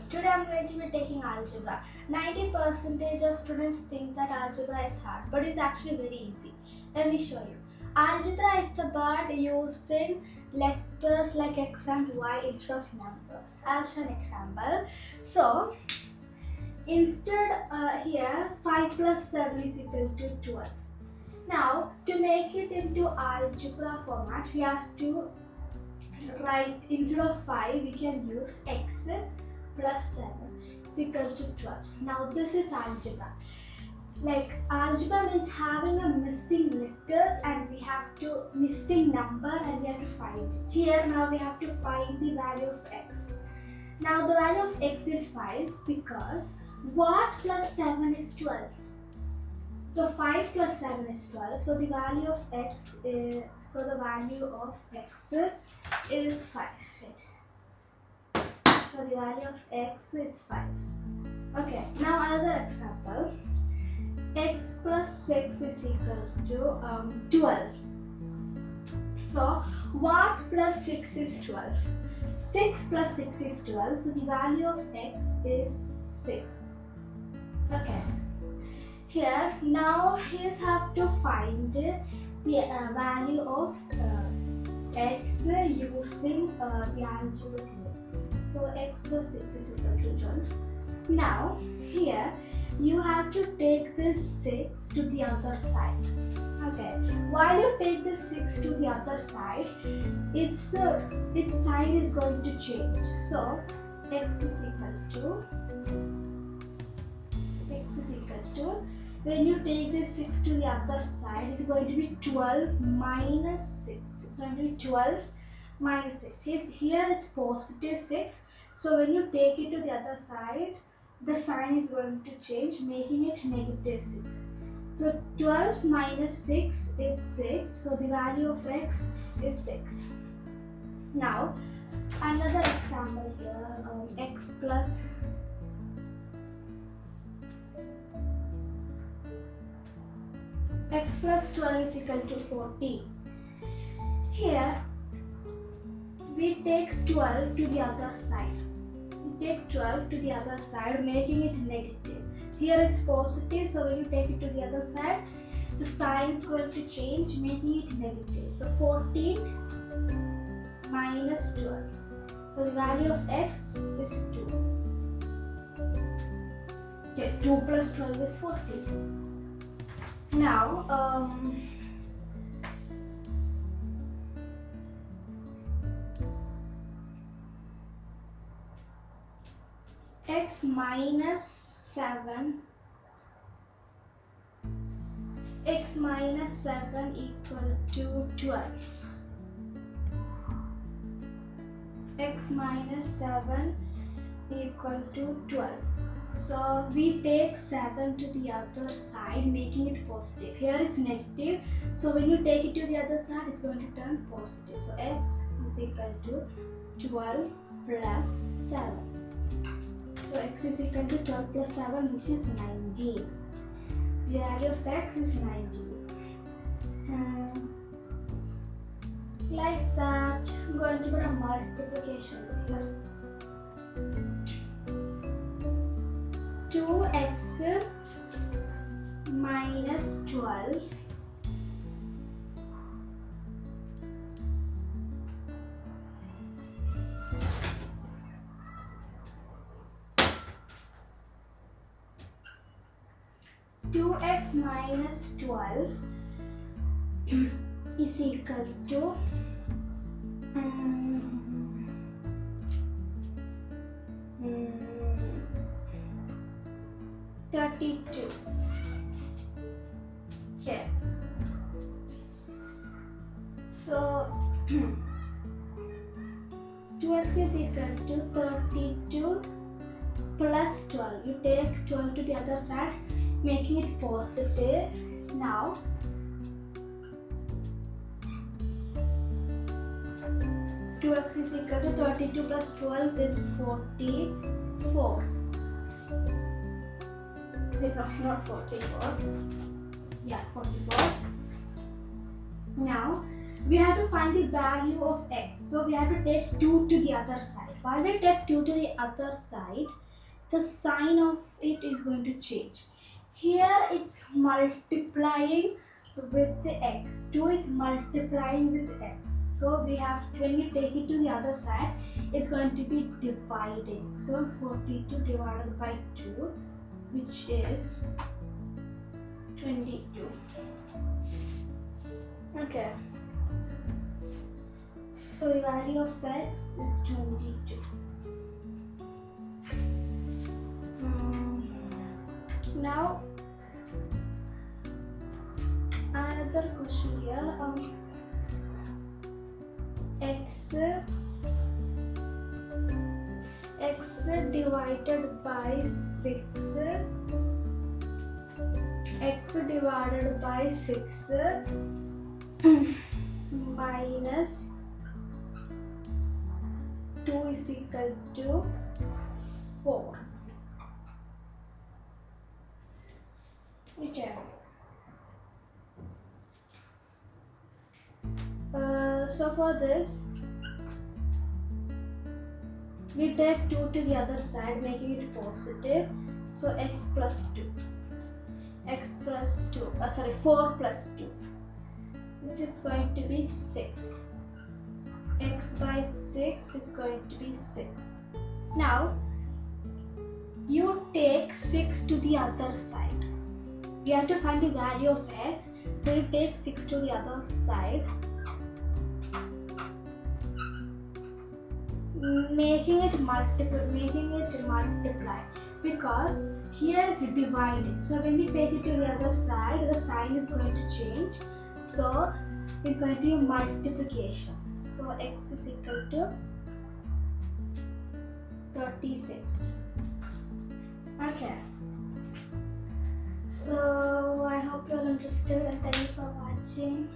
Today I'm going to be taking algebra. 90% of students think that algebra is hard, but it's actually very easy. Let me show you. Algebra is about using letters like x and y instead of numbers. I'll show an example. So, instead here 5 plus 7 is equal to 12. Now, to make it into algebra format, we have to write, instead of 5, we can use x plus 7 is equal to 12. Now this is algebra. Like algebra means having a missing letters and we have to missing number and we have to find it. Here now we have to find the value of x. Now the value of x is 5 because what plus 7 is 12. So 5 plus 7 is 12. So the value of x is, is 5. So the value of x is 5. Okay, now another example. X plus 6 is equal to 12. So what plus 6 is 12? 6 plus 6 is 12. So the value of x is 6. Okay. Here, now you have to find the value of x using the algebraic method. So x plus 6 is equal to 12. Now, here you have to take this 6 to the other side. Okay, while you take this 6 to the other side, its sign is going to change. So, x is equal to when you take this 6 to the other side, it's going to be 12 minus 6. It's going to be 12 minus 6. Here it's positive 6. So when you take it to the other side, the sign is going to change, making it negative 6. So 12 minus 6 is 6. So the value of x is 6. Now, another example here, x plus 12 is equal to 14. Here, we take 12 to the other side. We take 12 to the other side, making it negative. Here it's positive, so when you take it to the other side, the sign is going to change, making it negative. So 14 minus 12. So the value of x is 2. Okay, 2 plus 12 is 14. Now, x minus 7 equal to 12. X minus 7 equal to 12. So we take 7 to the other side, making it positive. Here it's negative. So when you take it to the other side, it's going to turn positive. So x is equal to 12 plus 7. So x is equal to 12 plus 7, which is 19. The value of x is 19. Like that, I'm going to put a multiplication here. 2x minus 12 2x minus 12 is equal to 32. Okay. So 2x is equal to 32 plus 12. You take 12 to the other side, making it positive. Now 2x is equal to 32 plus 12 is 44. No, not 44. Yeah, 44. Now we have to find the value of x. So we have to take 2 to the other side. While we take 2 to the other side, the sign of it is going to change. Here it's multiplying with the x. 2 is multiplying with x. So we have, when you take it to the other side, it's going to be dividing. So 42 divided by 2, which is 22. Okay. So the value of x is 22. Now another question here. X divided by 6. X divided by 6 minus 2 is equal to 4. Okay. So for this, we take 2 to the other side, making it positive. So x plus 2. X plus 2. 4 plus 2, which is going to be 6. X by 6 is going to be 6. Now, you take 6 to the other side. You have to find the value of x. So you take 6 to the other side, making it multiply, because here it's dividing. So when you take it to the other side, the sign is going to change. So it's going to be multiplication. So x is equal to 36. Okay. So I hope you are interested, and thank you for watching.